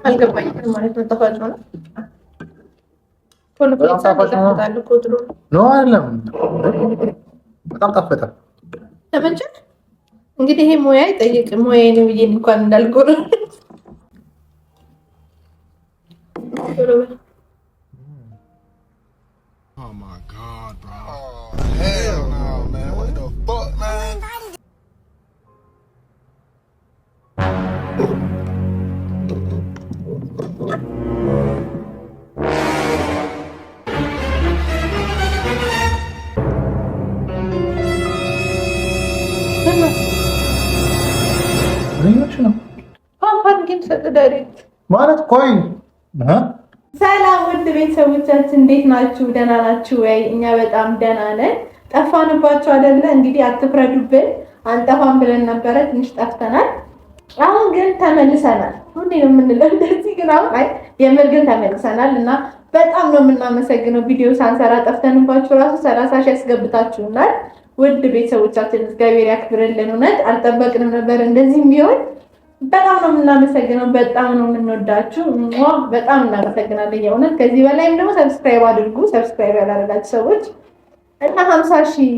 አልገባኝም ማለት ነው። ጣፋጭ ነው ነው አይደለም? በጣም ጣፈጠ። ተመቸህ? እንግዲህ ይሄ ሙያ አይጠይቅም። ሙያ ነው ብዬ እንኳን እንዳልጎረ Oh my God, bro. Oh, hell no, man. What the fuck, man? ማለት ቆይ ሰላም ውድ ቤተሰቦቻችን እንዴት ናችሁ? ደህና ናችሁ ወይ? እኛ በጣም ደህና ነን። ጠፋንባችሁ አይደለ? እንግዲህ አትፍረዱብን። አንጠፋን ብለን ነበረ፣ ትንሽ ጠፍተናል። አሁን ግን ተመልሰናል። ሁሌ ነው የምንለው እንደዚህ፣ ግን አሁን የምር ግን ተመልሰናል እና በጣም ነው የምናመሰግነው። ቪዲዮ ሳንሰራ ጠፍተንባችሁ ራሱ 30 ሺህ ያስገብታችሁናል። ውድ ቤተሰቦቻችን እግዚአብሔር ያክብርልን። እውነት አልጠበቅንም ነበር እንደዚህ የሚሆን። በጣም ነው የምናመሰግነው። በጣም ነው የምንወዳችሁ። በጣም እናመሰግናለን የእውነት። ከዚህ በላይም ደግሞ ሰብስክራይብ አድርጉ፣ ሰብስክራይብ ያላደረጋችሁ ሰዎች እና 50 ሺህ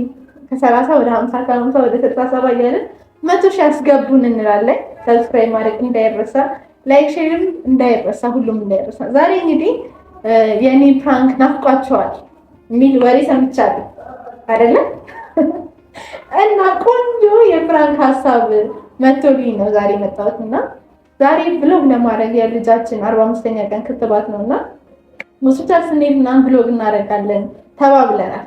ከ30 ወደ 50 ከ50 ወደ 67 እያለን 100 ሺህ ያስገቡን እንላለን። ሰብስክራይብ ማድረግ እንዳይረሳ፣ ላይክ ሼርም እንዳይረሳ፣ ሁሉም እንዳይረሳ። ዛሬ እንግዲህ የኔ ፕራንክ ናፍቋቸዋል የሚል ወሬ ሰምቻለሁ አይደለም? እና ቆንጆ የፕራንክ ሀሳብ መቶልኝ ነው ዛሬ መጣሁት እና ዛሬ ብሎግ ለማድረግ የልጃችን 45ኛ ቀን ክትባት ነው እና ሆስፒታል ስንሄድና ብሎግ እናደርጋለን ተባብለናል።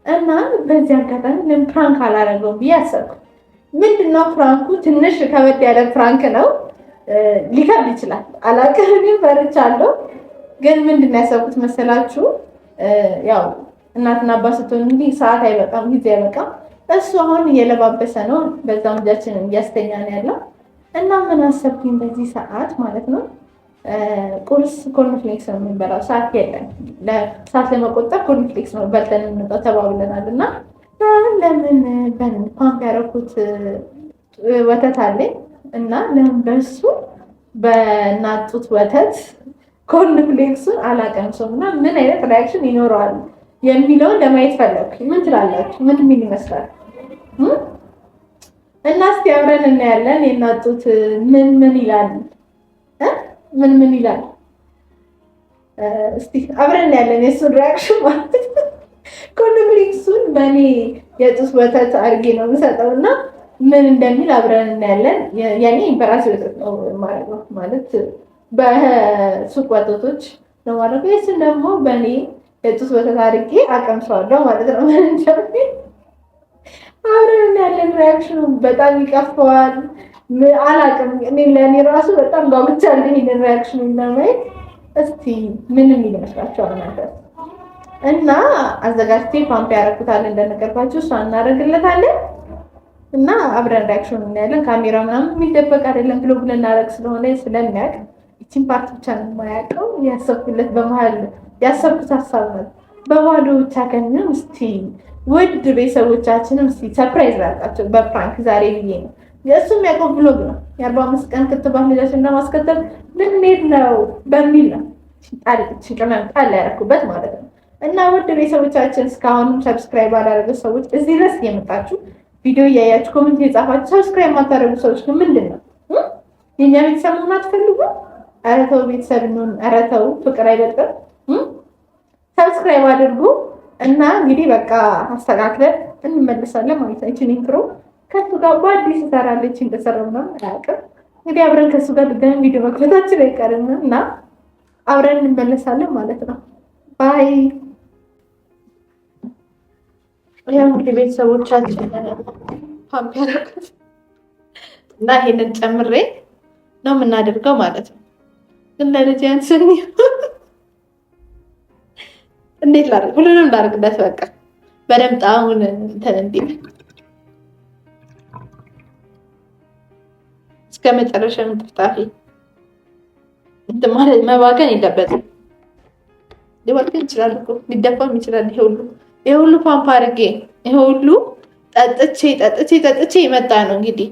እና በዚህ አጋጣሚ ለምን ፕራንክ አላደረገውም ብዬ አሰብኩ። ምንድነው ፕራንኩ? ትንሽ ከበድ ያለ ፕራንክ ነው፣ ሊከብድ ይችላል አላውቅም። እኔም ፈርቻለሁ። ግን ምንድነው ያሰብኩት መሰላችሁ? ያው እናትና አባት ስትሆን እንግዲህ ሰዓት አይበቃም፣ ጊዜ አይበቃም። እሱ አሁን እየለባበሰ ነው፣ በዛም እጃችንን እያስተኛ ነው ያለው እና ምን አሰብኩኝ በዚህ ሰዓት ማለት ነው ቁርስ ኮርንፍሌክስ ነው የምንበላው። ሰዓት የለም፣ ሰዓት ለመቆጠብ ኮርንፍሌክስ ነው በልተን እንውጣ ተባብለናል። እና ለምን ፓምፕ ያደረኩት ወተት አለኝ እና ለምን በሱ በእናት ጡት ወተት ኮርንፍሌክሱን አላቀምሰውም እና ምን አይነት ሪያክሽን ይኖረዋል የሚለውን ለማየት ፈለኩ። ምን ትላላችሁ? ምን ይመስላል? እና እስቲ አብረን እናያለን። የእናት ጡት ምን ይላል? ምን ይላል? እስቲ አብረን እናያለን የእሱን ሪያክሽን ማለት ነው። ኮርንፍሌክሱን በእኔ የጡት ወተት አድርጌ ነው የምሰጠው እና ምን እንደሚል አብረን እናያለን። የኔ በራሴ ወተት ነው የማደርገው ማለት በሱቅ ወተቶች ነው ማለት ነው። እሱን ደግሞ በእኔ የጡት ወተት አድርጌ አቀምሰዋለሁ ማለት ነው። ምን እንደሚል አብረን እናያለን። ሪያክሽኑ በጣም ይቀፈዋል አላውቅም። ለእኔ ራሱ በጣም ጓጉቻለሁ ይሄንን ሪያክሽኑን ለማየት። እስቲ ምን የሚል ይመስላችኋል እናንተ? እና አዘጋጅቴ ፓምፕ ያደረኩታል እንደነገርኳችሁ፣ እሷ እናደርግለታለን እና አብረን ሪያክሽኑን እናያለን። ካሜራ ምናምን የሚደበቅ አይደለም፣ ብሎግ ልናደርግ ስለሆነ ስለሚያውቅ ይቺን ፓርት ብቻ ነው የማያውቀው። ያሰብኩለት በመሀል ያሰብኩት ሀሳብ ነው በባዶ ብቻ ከንም። እስቲ ውድ ቤተሰቦቻችንም እስቲ ሰርፕራይዝ ላድርጋቸው በፕራንክ ዛሬ ብዬ ነው። የእሱ የሚያውቀው ብሎግ ነው የ45 ቀን ክትባት ልጃችን ለማስከተል ልንሄድ ነው በሚል ነው ጣል ያደረኩበት ማለት ነው። እና ውድ ቤተሰቦቻችን እስካሁንም ሰብስክራይብ አላደረገ ሰዎች እዚህ ድረስ እየመጣችሁ ቪዲዮ እያያችሁ ኮሜንት የጻፋችሁ ሰብስክራይብ ማታደረጉ ሰዎች ግን ምንድን ነው የእኛ ቤተሰብ መሆን አትፈልጉ? ኧረ ተው ቤተሰብ እንሆን። ኧረ ተው ፍቅር አይበልጥም? ሰብስክራይብ አድርጉ እና እንግዲህ በቃ አስተካክለን እንመለሳለን ማለት ነው። እቺን ኢንትሮ ከሱ ጋር በአዲስ እሰራለች እንደሰራው ነው አያውቅም። እንግዲህ አብረን ከሱ ጋር ድጋሚ ቪዲዮ መክፈታችን አይቀርም እና አብረን እንመለሳለን ማለት ነው። ባይ። ያው እንግዲህ ቤተሰቦቻችን ፓምፕ ያደረኩት እና ይሄንን ጨምሬ ነው የምናደርገው ማለት ነው። ግን ለልጅ ያንስኝ እንዴት ላድርግ? ሁሉንም ላድርግበት በቃ በደምብ ጣሙን እንትን እንዲል እስከ መጨረሻ ምጥፍጣፊ እንትን ማለት መባከን የለበትም። ሊወድቅም ይችላል እኮ ሊደፋም ይችላል። ይሄ ሁሉ ፓምፕ አድርጌ ይሄ ሁሉ ጠጥቼ የመጣ ነው እንግዲህ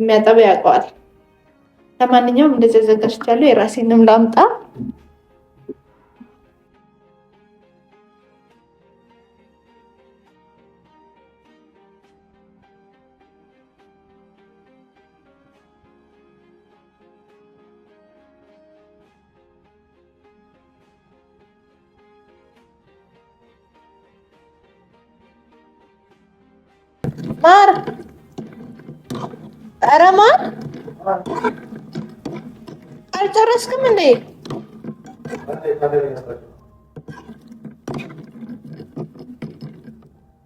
የሚያጠበው ያውቀዋል። ለማንኛውም እንደዚህ አዘጋጅቻለሁ። የራሴንም ላምጣ። ማር ኧረ ማር አልጨረስክም እንዴ?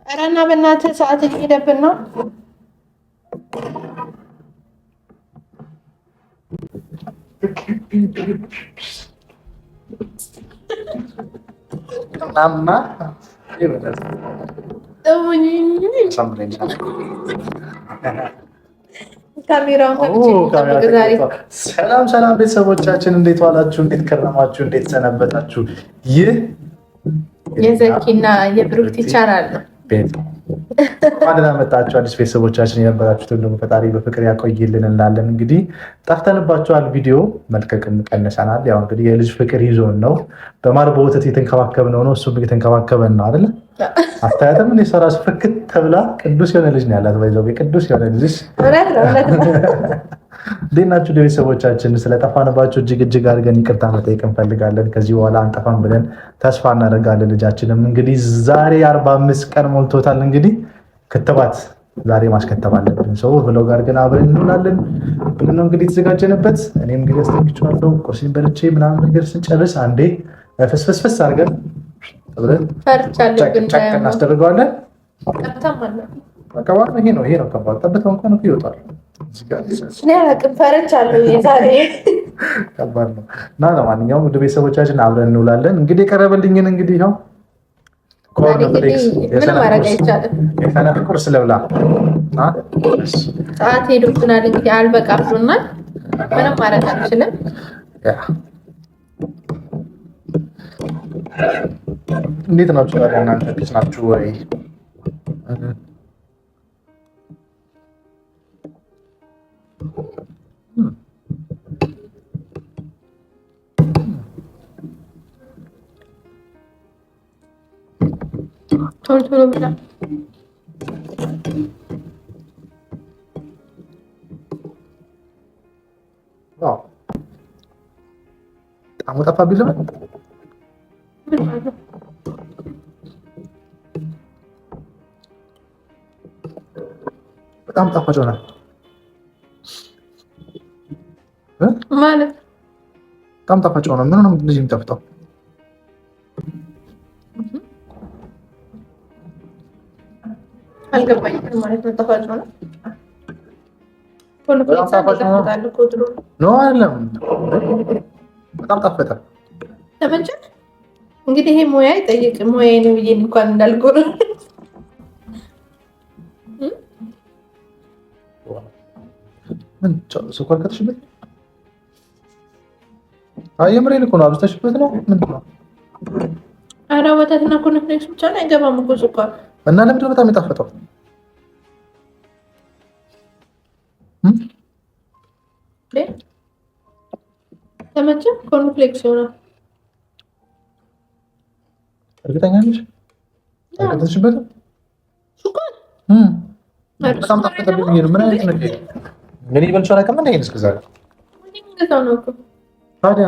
ኧረ እና በእናትህ ሰዓት እየሄደብን ነው። ሰላም ሰላም ቤተሰቦቻችን እንዴት ዋላችሁ? እንዴት ከረማችሁ? እንዴት ሰነበታችሁ? ይህ የዘኪና የብሩክቲ ቻናል ነው። ማለዳ መጣችሁ አዲስ ቤተሰቦቻችን የነበራችሁትን ደግሞ ፈጣሪ በፍቅር ያቆይልን እንላለን። እንግዲህ ጠፍተንባችኋል፣ ቪዲዮ መልቀቅም ቀንሰናል። ያው እንግዲህ የልጅ ፍቅር ይዞን ነው። በማር በወተት የተንከባከብነው ነው፣ እሱም የተንከባከበን ነው አይደለ? አታያትም? እንደ ሰራስ ፍክት ተብላ ቅዱስ የሆነ ልጅ ነው ያላት። ባይዘው ቅዱስ የሆነ ልጅ። እንዴት ናችሁ ቤተሰቦቻችን? ስለጠፋንባችሁ እጅግ አድርገን ይቅርታ መጠየቅ እንፈልጋለን። ከዚህ በኋላ አንጠፋም ብለን ተስፋ እናደርጋለን። ልጃችንም እንግዲህ ዛሬ 45 ቀን ሞልቶታል። እንግዲህ ክትባት ዛሬ ማስከተብ አለብን። ሰው ብለው ጋር ግን አብረን እንውላለን ብለን ነው እንግዲህ የተዘጋጀንበት። እኔም እንግዲህ አስተኝቼዋለሁ። ቁርሴን በልቼ ምናምን ነገር ስንጨርስ አንዴ ፍስፍስፍስ አድርገን ጨቅ እናስደርገዋለን። ይሄ ነው ከባድ። ጠብተው እንኳን ይወጣል። ከባድ ነው እና ለማንኛውም ውድ ቤተሰቦቻችን አብረን እንውላለን። እንግዲህ የቀረበልኝን እንግዲህ ነው የሰነፍ ቁርስ ልብላ። ሰዓት ሄዶብናል። እንግዲህ አልበቃ ብሎናል። ምንም ማድረግ አንችልም። እንዴት ናችሁ እናንተ? ፒስ ናችሁ ወይ? ቶሎ ብላ። ጣሙ ጠፋብኝ ዘመን በጣም ጣፋጭ ሆነ ማለት በጣም ጣፋጭ ሆነ። ምን ነው እንደዚህ የሚጣፍጠው? አልገባኝም ማለት ነው። ጣፋጭ ሆነ ነው አይደለም? በጣም ጣፈጠ። ተመቸህ? እንግዲህ ይሄ ሙያ ይጠይቅ። ሙያ ነው ብዬ እንኳን እንዳልጎረ ምን ስኳር ከተሽበት? አይ የምሬን እኮ ነው። አብዝተሽበት ነው? ምንድን ነው? ኧረ ወተትና ኮርንፍሌክስ ብቻ ነው፣ አይገባም እኮ ስኳር። እና ለምንድን ነው በጣም የጣፈጠው? ተመቸህ? ኮርንፍሌክስ ይሆናል። እርግጠኛ ነሽ? አልከተትሽበትም? ስኳር በጣም ጣፈጠብኝ። ምን አይነት ነው ይሄ? ምን ይበልሻል? አቀም እንደ ይሄን እስከዛሬ ነው እኮ ታዲያ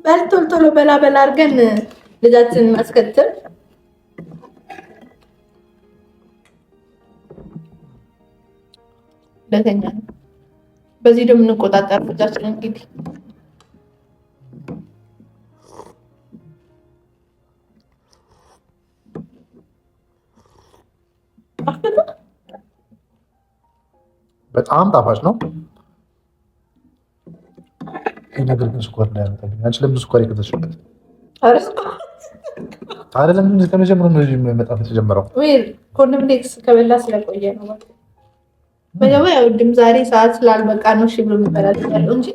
በል ቶሎ በላ አድርገን ልጃችንን ማስከተል። ሁለተኛ ነው። በዚህ ደግሞ እንቆጣጠር ልጃችንን እንግዲህ በጣም ጣፋጭ ነው። ይሄ ነገር ግን ስኳር እንዳያመጣብኝ። አንቺ ለምን ስኳር የከተትሽበት? አይደለም ከመጀመሪያው ነው መጣፈጥ የተጀመረው። ወይ ኮርንፍሌክስ ከበላ ስለቆየ ነው ማለት ነው። በጀመሪያ ያው ዛሬ ሰዓት ስላልበቃ ነው እሺ ብሎ የሚበላል ያለው እንጂ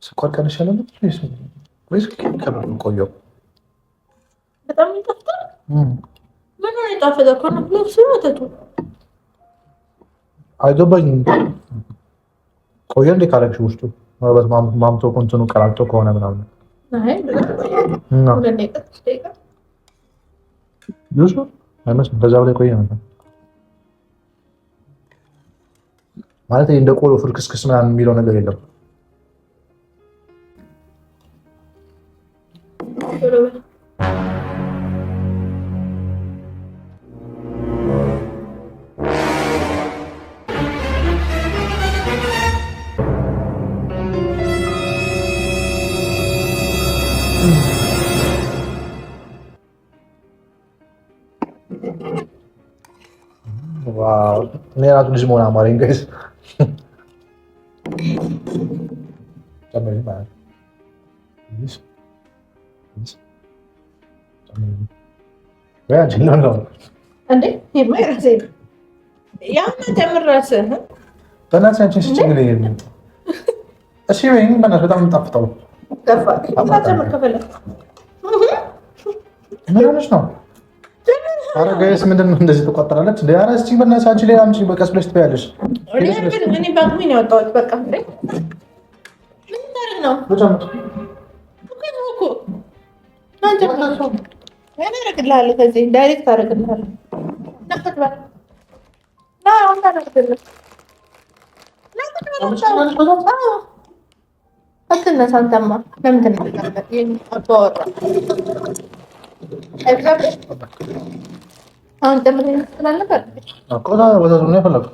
ስኳር ቀንሽ ያለ ወይስ ከምን ቆየው? በጣም ይጣፍጣል። ምን ነው የጣፈጠ ኮርንፍሌክስ ወተቱ አይገባኝም። ቆየ እንዴ ካረግሽ ውስጡ ማለት ማምቶ ኮንትኑ ቀላልቶ ከሆነ ምናምን አይመስልም። ከዛ በላይ ቆየ ነበር ማለት እንደ ቆሎ ፍርክስክስ ምናምን የሚለው ነገር የለም። ዋው እኔ ራሱ ልጅ መሆን አማረኝ ጋይስ። በጣም የምጣፍጠው ምን ሆነሽ ነው? ኧረ ጋይስ ምንድን ነው እንደዚህ ትቆጥራለች? እንደ ኧረ እስኪ በእናትሽ አንቺ ሌላ አምጪ፣ በቀስ ብለሽ ትበያለሽ። እኔ ባክሚ ነው ያወጣሁት። በቃ እንደ ምን ታረግ ነው እኮ አንተ ነው እኔ አደርግልሃለሁ። ከዚህ ዳይሬክት አደርግልሃለሁ። ናፈጥባል ና ወንታ ነው አትነሳ። አንተማ ለምን ትነሳለህ? አባወራ አሁን ደግሞ ትላለህ አቆታ ወተቱ ነው የፈለኩት።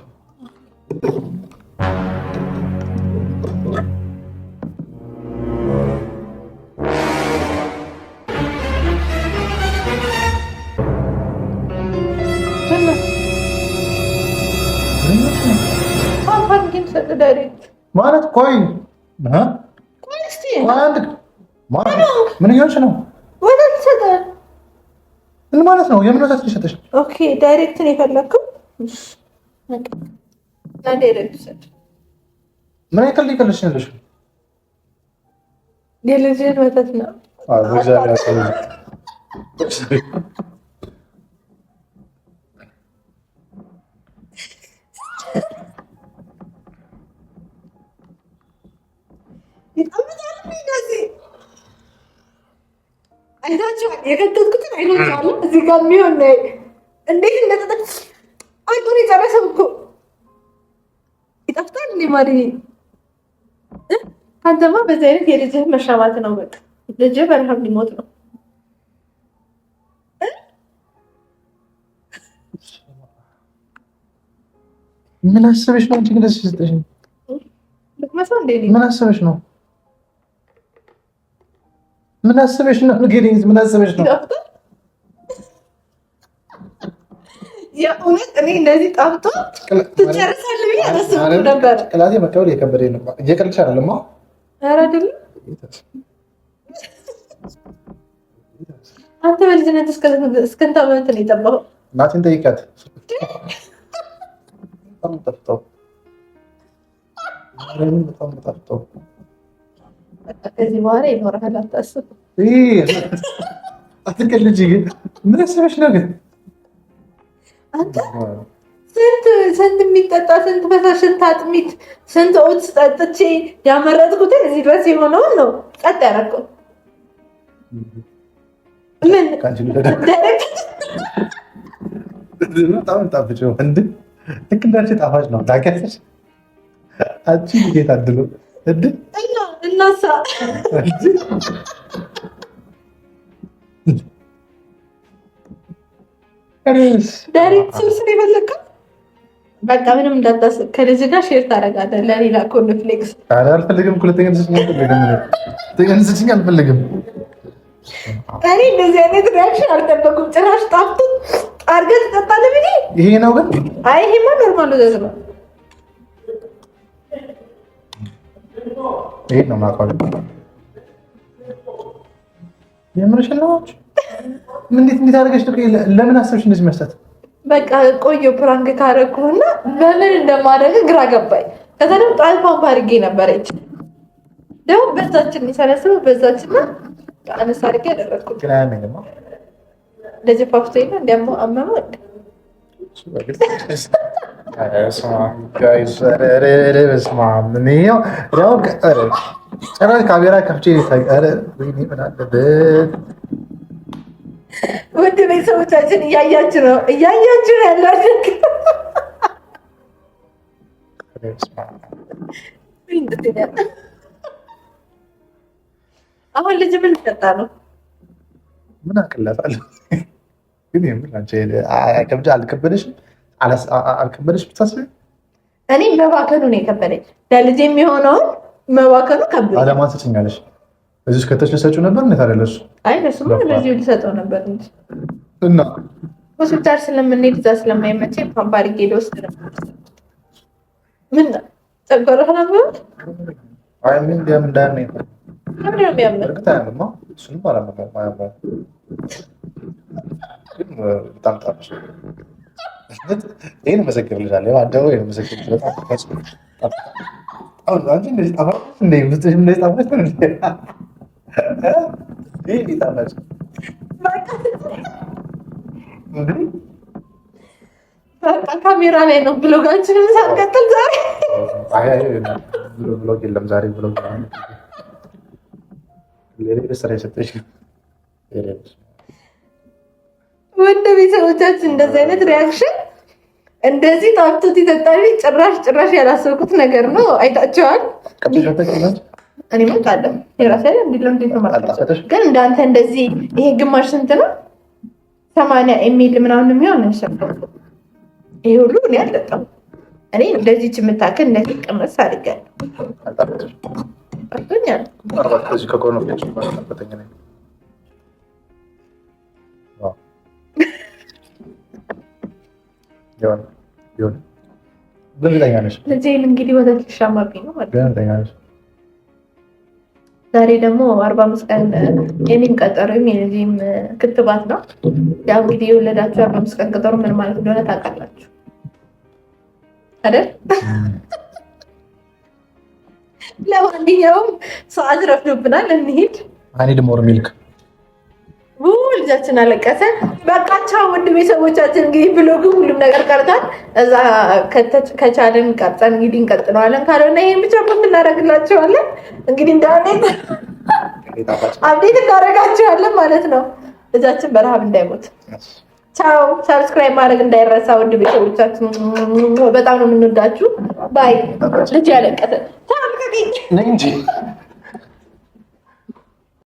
ማለት ቆይ ምን እያልሽ ነው? ወተት ይሰጣል። ምን ማለት ነው? የምን ወተት ሊሰጥሽ? ኦኬ ዳይሬክት ነው የፈለግከው? ዳይሬክት ይሰጥ። ምን አይነት ሊቀልሽ ያለሽ? የልጅን ወተት ነው። አይታችኋል? የከተትኩትን አይታችኋል? እዚህ ጋር የሚሆን እንዴት እንደተጠቅ አይቶን የጨረሰው እኮ ይጣፍጣል። እንዴ ማሪ አንተማ በዚህ አይነት የልጅህ መሻማት ነው። በቃ ልጅህ በረሃብ ሊሞት ነው። ምን አስበሽ ነው አንቺ? ግለስ ይሰጥሽ ልትመሳው እንዴ? ምን አስበሽ ነው? ምን አስበሽ ነው? ንገሪኝ። ምን አስበሽ ነው? የእውነት እኔ እንደዚህ ጣፍጦ ትጨርሳለህ ብዬ አላሰብኩም ነበር። ቅላቴ መቀበል የከበደኝ ነው። እየቀልድሽ አይደለም? ኧረ አይደለም። አንተ በልጅነት እስከ ዓመት ነው የጠባኸው? እናቴን ጠይቃት። በጣም ጠፍተው በጣም ጠፍተው ከዚህ በኋላ ይኖርሃል፣ አታስብ። አትቀልጂ። ግን ምን አስበሽ ነው? ግን አንተ ስንት የሚጠጣ ስንት ፈሳሽ ስንት አጥሚት ስንት ኦትስ ጠጥቼ ያመረጥኩትን እዚህ ድረስ የሆነውን ነው ጸጥ ያደረገው። ምን በጣም ጣፍጭ እንድ ልክ እንዳንቺ ጣፋጭ ነው ታውቂያለሽ። አንቺ ጌታ አድሎ እድ እናሳ ዳይሬክት ስልስ ነው የፈለግከው? በቃ ምንም እንዳታስብ። ከልጅ ጋር ሼር ታደርጋለህ ለሌላ ኮርንፍሌክስ። ኧረ አልፈልግም። ሁለተኛ ንስችኝ አልፈልግም። እኔ እንደዚህ አይነት ሪያክሽን አልጠበኩም ጭራሽ። ጣፍቶ አድርገህ ትጠጣለህ ብዬ ይሄ ነው ግን አይ ይሄማ ኖርማል ወተት ነው። ይሄ ነው ማቋረጥ። የምርሽን ነው? እንዴት አድርገሽ ለምን አሰብሽ እንደዚህ መስጠት? በቃ ቆየሁ ፕራንክ ካረኩና በምን እንደማደርግ ግራ ገባኝ። ከዛ ደግሞ ጣል ፓምፕ አድርጌ ነበረች ደግሞ በዛችን የሚሰለስበው በዛችና አነሳ አድርጌ ያደረግኩት እንደዚህ ፓፍቶ ይለ እንዲያሞ አመመ ጭራሽ ካሜራ ከፍቼ ምን አለበት። ውድ ቤተሰቦቻችን እያያችሁ ነው ያላችሁ። አሁን ልጅ ምን ልጠጣ ነው? ምን አቅላታለሁ ግን የምር አንቺ አልከበደሽም? ብታስቢ እኔ መባከኑ ነው የከበደኝ። ለልጅ የሚሆነውን መባከኑ ከብዶኝ። አለማን ትችኛለሽ። እዚህ ከተሽ ልሰጪው ነበር እንዴት አይደለሽ? አይ ለሱ ምን ለዚህ ልሰጠው ነበር እንጂ እና ሆስፒታል ስለምንሄድ እዛ ስለማይመቸኝ ፓምፓሪ ጌዶ ውስጥ ነበር። ምን ጨጓራህ ነበር? አይ ምን ደም እንዳያመኝ ለምን ነው የሚያምነው? እርግጥ አይደለም እሱንም አላመመም። ግን በጣም ጣፍሽ ይሄን መሰክርልሻለሁ። አደው ይሄን መሰክርልሻለሁ። አሁን አንቺ እንደዚህ ጣፋጭ እንደዚህ ጣፋጭ ነው እንዴ? ይሄ ጣፋጭ በቃ ካሜራ ላይ ነው ብሎጋችንን ሳንቀጥል ዛሬ ብሎግ የለም ዛሬ ብሎግ ሌላ ስራ የሰጠሽ ወንድ ቤተሰቦቻችን እንደዚህ አይነት ሪያክሽን እንደዚህ ጣፍቶት ይጠጣል። ጭራሽ ያላሰብኩት ነገር ነው። አይታችኋል። እኔ መጣለም የራሴ አይደል እንዴ እንዴት ነው ማለት ግን እንዳንተ እንደዚህ ይሄ ግማሽ ስንት ነው? 80 ኤምኤል ምናምን የሚሆን ነው ሰፈው። ይሄ ሁሉ እኔ አልጠጣም። እኔ እንደዚህ የምታክል እንደዚህ ቀመስ አድርጋለሁ። አጥቶኛል። ከዚህ ከቆኖ ፈተኛ ነው። ይሁን ብለኛ ነሽ። ለዚህ እንግዲህ ወተት ሻማብኝ ነው ማለት ነው። ብለኛ ነሽ። ዛሬ ደግሞ 45 ቀን የኔም ቀጠሮ የኔም ክትባት ነው። ያው እንግዲህ የወለዳችሁ 45 ቀን ቀጠሮ ምን ማለት እንደሆነ ታውቃላችሁ አይደል? ለማንኛውም ሰዓት ረፍዶብናል፣ እንሂድ። አኒድ ሞር ሚልክ ልጃችን አለቀሰ። በቃቸው ውድ ቤተሰቦቻችን እንግዲህ ብሎግ ሁሉም ነገር ቀርቷል። እዛ ከቻለን ቀርጸን እንግዲህ እንቀጥለዋለን። ካልሆነ ይሄን ብቻ ፖስት እናደርግላቸዋለን። እንግዲህ አብዴት እናደርጋቸዋለን ማለት ነው። ልጃችን በረሃብ እንዳይሞት። ቻው። ሰብስክራይብ ማድረግ እንዳይረሳ ውድ ቤተሰቦቻችን፣ በጣም ነው የምንወዳችሁ። ባይ። ልጅ ያለቀሰ